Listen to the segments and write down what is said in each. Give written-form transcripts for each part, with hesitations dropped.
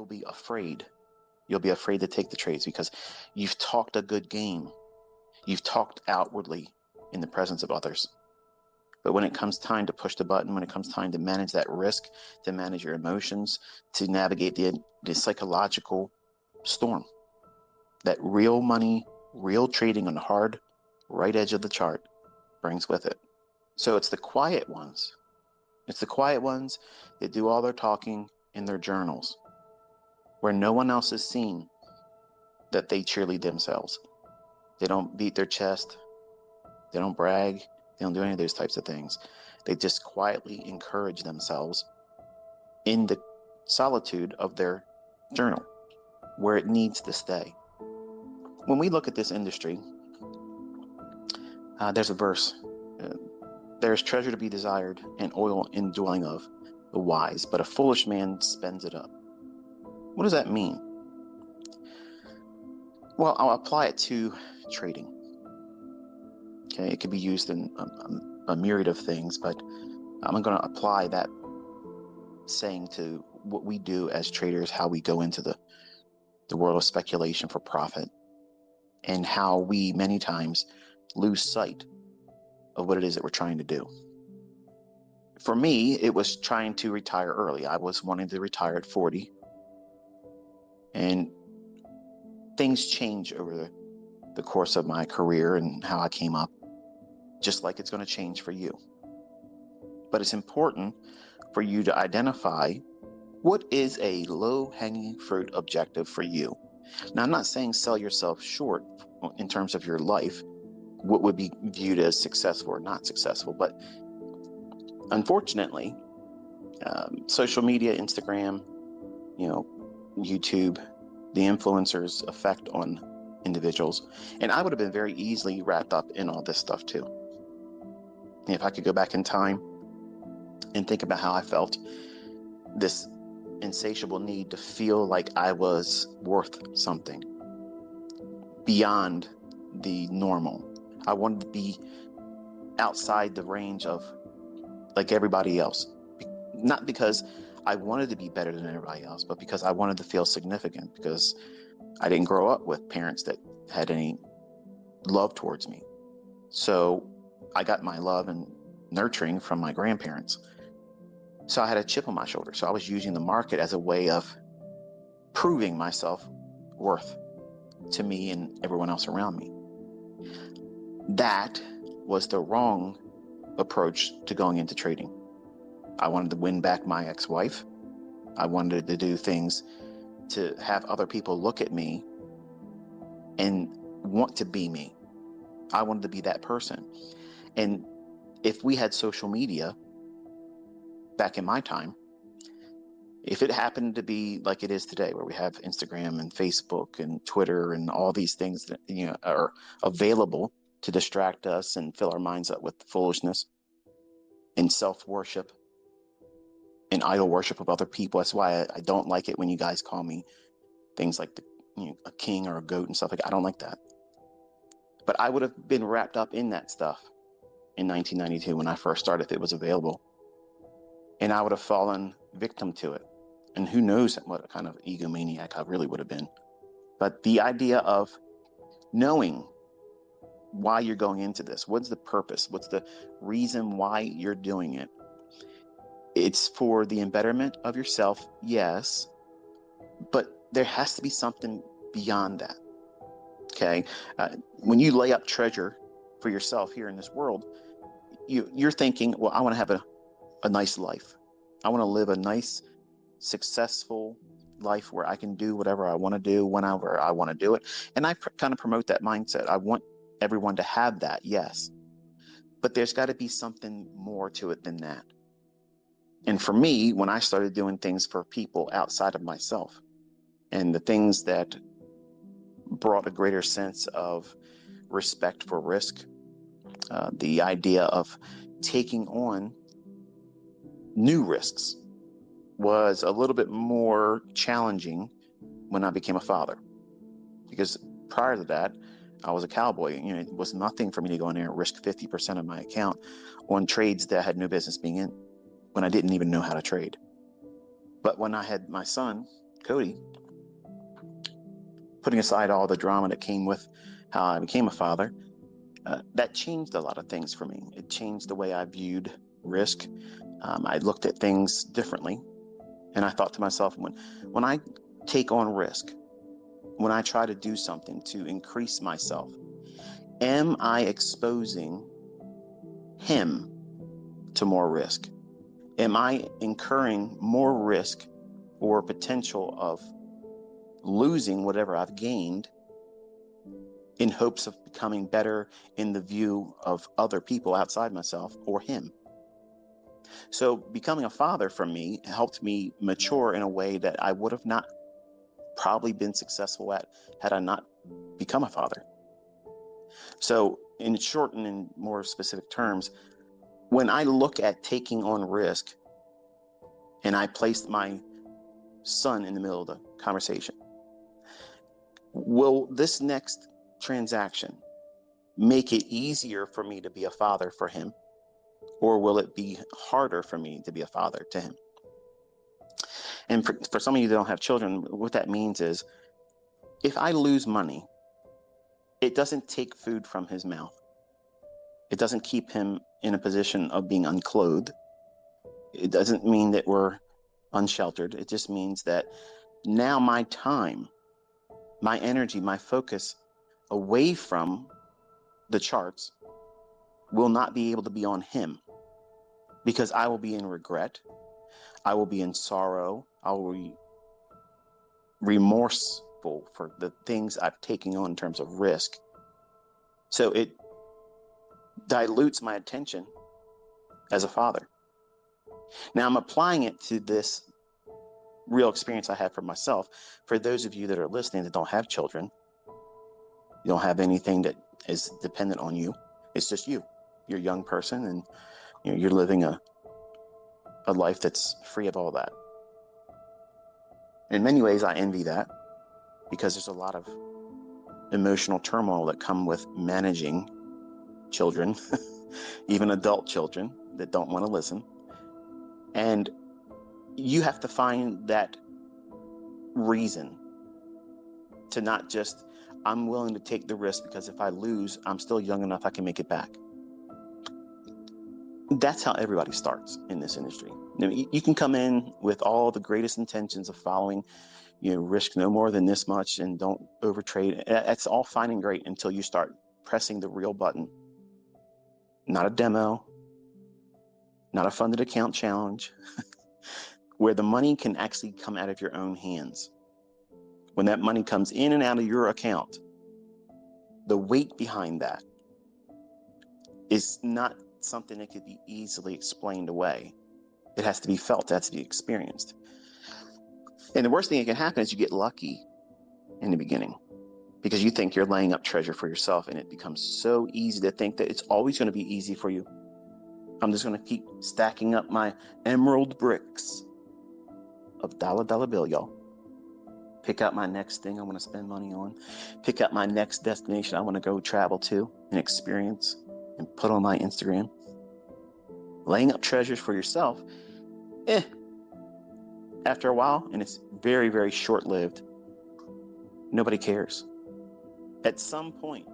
you'll be afraid. You'll be afraid to take the trades because you've talked a good game. You've talked outwardly in the presence of others. But when it comes time to push the button, when it comes time to manage that risk, to manage your emotions, to navigate the psychological storm, that real money, real trading on the hard right edge of the chart brings with it. So it's the quiet ones. It's the quiet ones that do all their talking in their journals, where no one else has seen that they cheerlead themselves. They don't beat their chest. They don't brag. They don't do any of those types of things. They just quietly encourage themselves in the solitude of their journal, where it needs to stay. When we look at this industry, there's a verse. There's treasure to be desired and oil in the dwelling of the wise, but a foolish man spends it up. What does that mean? Well, I'll apply it to trading. Okay, it could be used in a myriad of things, but I'm going to apply that saying to what we do as traders, how we go into the world of speculation for profit, and how we many times lose sight of what it is that we're trying to do. For me, it was trying to retire early. I was wanting to retire at 40. And things change over the course of my career and how I came up, just like it's going to change for you. But it's important for you to identify what is a low-hanging fruit objective for you. Now, I'm not saying sell yourself short in terms of your life, what would be viewed as successful or not successful. But unfortunately, social media, Instagram, YouTube, the influencers' effect on individuals. And I would have been very easily wrapped up in all this stuff too. If I could go back in time and think about how I felt, this insatiable need to feel like I was worth something beyond the normal. I wanted to be outside the range of like everybody else. Not because I wanted to be better than everybody else, but because I wanted to feel significant, because I didn't grow up with parents that had any love towards me. So I got my love and nurturing from my grandparents. So I had a chip on my shoulder. So I was using the market as a way of proving myself worth to me and everyone else around me. That was the wrong approach to going into trading. I wanted to win back my ex-wife. I wanted to do things to have other people look at me and want to be me. I wanted to be that person. And if we had social media back in my time, if it happened to be like it is today, where we have Instagram and Facebook and Twitter and all these things that are available to distract us and fill our minds up with foolishness and self-worship and idol worship of other people. That's why I don't like it when you guys call me things like a king or a goat and stuff like that. I don't like that. But I would have been wrapped up in that stuff in 1992 when I first started, if it was available. And I would have fallen victim to it. And who knows what kind of egomaniac I really would have been. But the idea of knowing why you're going into this, what's the purpose? What's the reason why you're doing it? It's for the betterment of yourself, yes, but there has to be something beyond that. Okay, when you lay up treasure for yourself here in this world, you're thinking, well, I want to have a nice life. I want to live a nice, successful life where I can do whatever I want to do whenever I want to do it. And I kind of promote that mindset. I want everyone to have that, yes, but there's got to be something more to it than that. And for me, when I started doing things for people outside of myself, and the things that brought a greater sense of respect for risk, the idea of taking on new risks was a little bit more challenging when I became a father. Because prior to that, I was a cowboy. It was nothing for me to go in there and risk 50% of my account on trades that I had no business being in, when I didn't even know how to trade. But when I had my son, Cody, putting aside all the drama that came with how I became a father, that changed a lot of things for me. It changed the way I viewed risk. I looked at things differently. And I thought to myself, when I take on risk, when I try to do something to increase myself, am I exposing him to more risk? Am I incurring more risk or potential of losing whatever I've gained in hopes of becoming better in the view of other people outside myself or him? So becoming a father for me helped me mature in a way that I would have not probably been successful at had I not become a father. So in short and in more specific terms, when I look at taking on risk and I placed my son in the middle of the conversation, will this next transaction make it easier for me to be a father for him, or will it be harder for me to be a father to him? And for some of you that don't have children, what that means is if I lose money, it doesn't take food from his mouth. It doesn't keep him in a position of being unclothed. It doesn't mean that we're unsheltered. It just means that now my time, my energy, my focus away from the charts will not be able to be on him, because I will be in regret. I will be in sorrow. I will be remorseful for the things I've taken on in terms of risk. So it dilutes my attention as a father. Now I'm applying it to this real experience I have for myself. For those of you that are listening that don't have children, you don't have anything that is dependent on you. It's just you. You're a young person, and you're living a life that's free of all that. In many ways, I envy that, because there's a lot of emotional turmoil that come with managing children, even adult children that don't want to listen. And you have to find that reason to not just, I'm willing to take the risk because if I lose, I'm still young enough I can make it back. That's how everybody starts in this industry. You can come in with all the greatest intentions of following, risk no more than this much and don't overtrade. That's all fine and great until you start pressing the real button. Not a demo, not a funded account challenge, where the money can actually come out of your own hands. When that money comes in and out of your account, the weight behind that is not something that could be easily explained away. It has to be felt, it has to be experienced. And the worst thing that can happen is you get lucky in the beginning, because you think you're laying up treasure for yourself, and it becomes so easy to think that it's always going to be easy for you. I'm just going to keep stacking up my emerald bricks of dollar bill, y'all. Pick out my next thing I want to spend money on. Pick out my next destination I want to go travel to and experience and put on my Instagram. Laying up treasures for yourself, after a while, and it's very, very short-lived, nobody cares. At some point,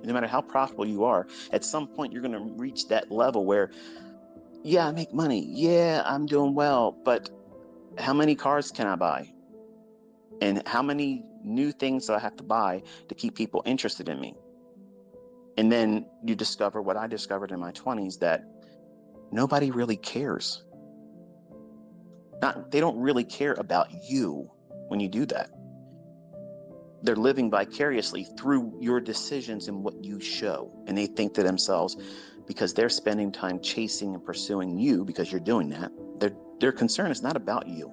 no matter how profitable you are, at some point you're going to reach that level where, yeah, I make money. Yeah, I'm doing well, but how many cars can I buy? And how many new things do I have to buy to keep people interested in me? And then you discover what I discovered in my 20s, that nobody really cares. They don't really care about you when you do that. They're living vicariously through your decisions and what you show. And they think to themselves, because they're spending time chasing and pursuing you because you're doing that, their concern is not about you.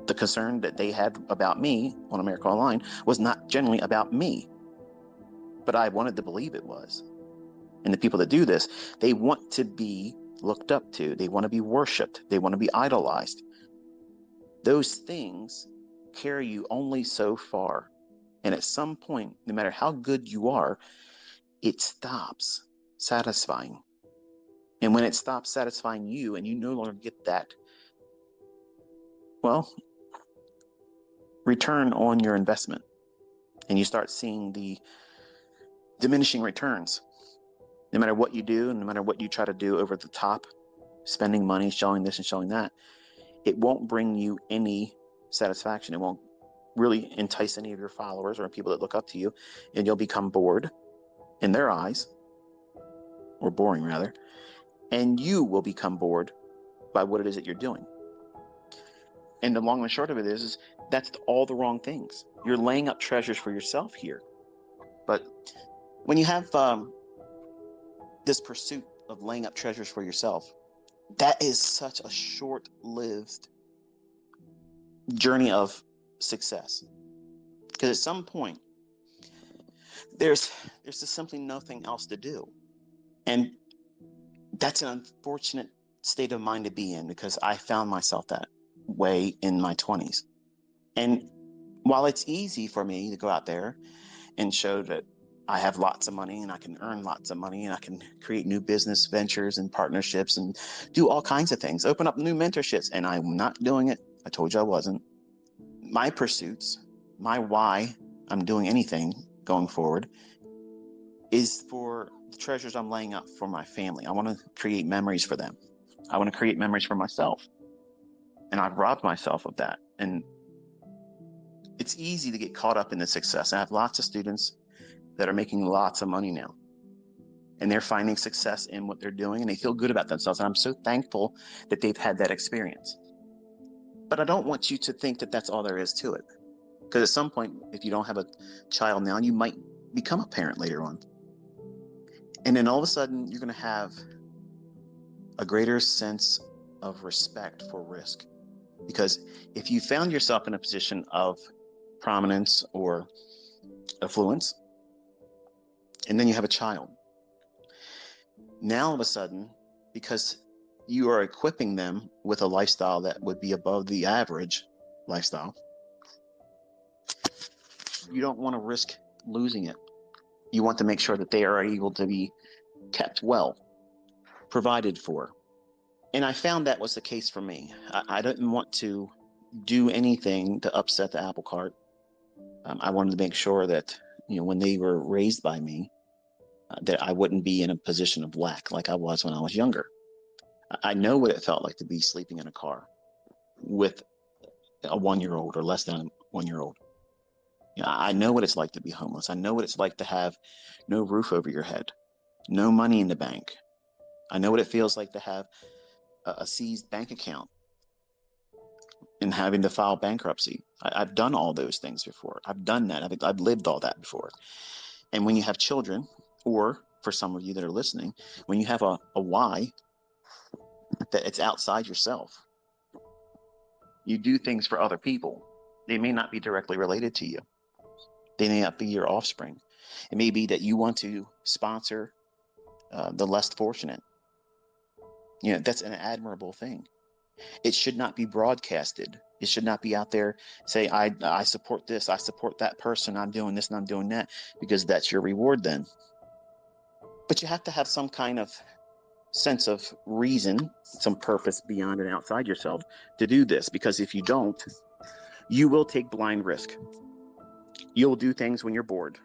The concern that they had about me on America Online was not generally about me, but I wanted to believe it was. And the people that do this, they want to be looked up to. They want to be worshipped. They want to be idolized. Those things carry you only so far. And at some point, no matter how good you are, it stops satisfying. And when it stops satisfying you and you no longer get that, well, return on your investment, and you start seeing the diminishing returns. No matter what you do, and no matter what you try to do over the top, spending money, showing this and showing that, it won't bring you any satisfaction. It won't really entice any of your followers or people that look up to you, and you'll become bored in their eyes, or boring rather, and you will become bored by what it is that you're doing. And the long and short of it is that's all the wrong things. You're laying up treasures for yourself here. But when you have this pursuit of laying up treasures for yourself, that is such a short-lived journey of success. Because at some point, there's just simply nothing else to do. And that's an unfortunate state of mind to be in, because I found myself that way in my 20s. And while it's easy for me to go out there and show that I have lots of money and I can earn lots of money and I can create new business ventures and partnerships and do all kinds of things, open up new mentorships, and I'm not doing it. I told you I wasn't. My pursuits, my why I'm doing anything going forward is for the treasures I'm laying up for my family. I want to create memories for them. I want to create memories for myself. And I've robbed myself of that. And it's easy to get caught up in the success. I have lots of students that are making lots of money now, and they're finding success in what they're doing, and they feel good about themselves. And I'm so thankful that they've had that experience. But I don't want you to think that that's all there is to it. Because at some point, if you don't have a child now, you might become a parent later on. And then all of a sudden, you're going to have a greater sense of respect for risk. Because if you found yourself in a position of prominence or affluence, and then you have a child, now all of a sudden, because you are equipping them with a lifestyle that would be above the average lifestyle, you don't want to risk losing it. You want to make sure that they are able to be kept well, provided for. And I found that was the case for me. I didn't want to do anything to upset the apple cart. I wanted to make sure that, when they were raised by me, that I wouldn't be in a position of lack like I was when I was younger. I know what it felt like to be sleeping in a car with a 1-year-old or less than a 1-year-old. I know what it's like to be homeless. I know what it's like to have no roof over your head, no money in the bank. I know what it feels like to have a seized bank account and having to file bankruptcy. I've done all those things before. I've done that. I've lived all that before. And when you have children, or for some of you that are listening, when you have a why that it's outside yourself, you do things for other people. They may not be directly related to you. They may not be your offspring. It may be that you want to sponsor the less fortunate. That's an admirable thing. It should not be broadcasted. It should not be out there say, I support this, I support that person, I'm doing this and I'm doing that, because that's your reward then. But you have to have some kind of sense of reason, some purpose beyond and outside yourself to do this, because if you don't, you will take blind risk. You'll do things when you're bored.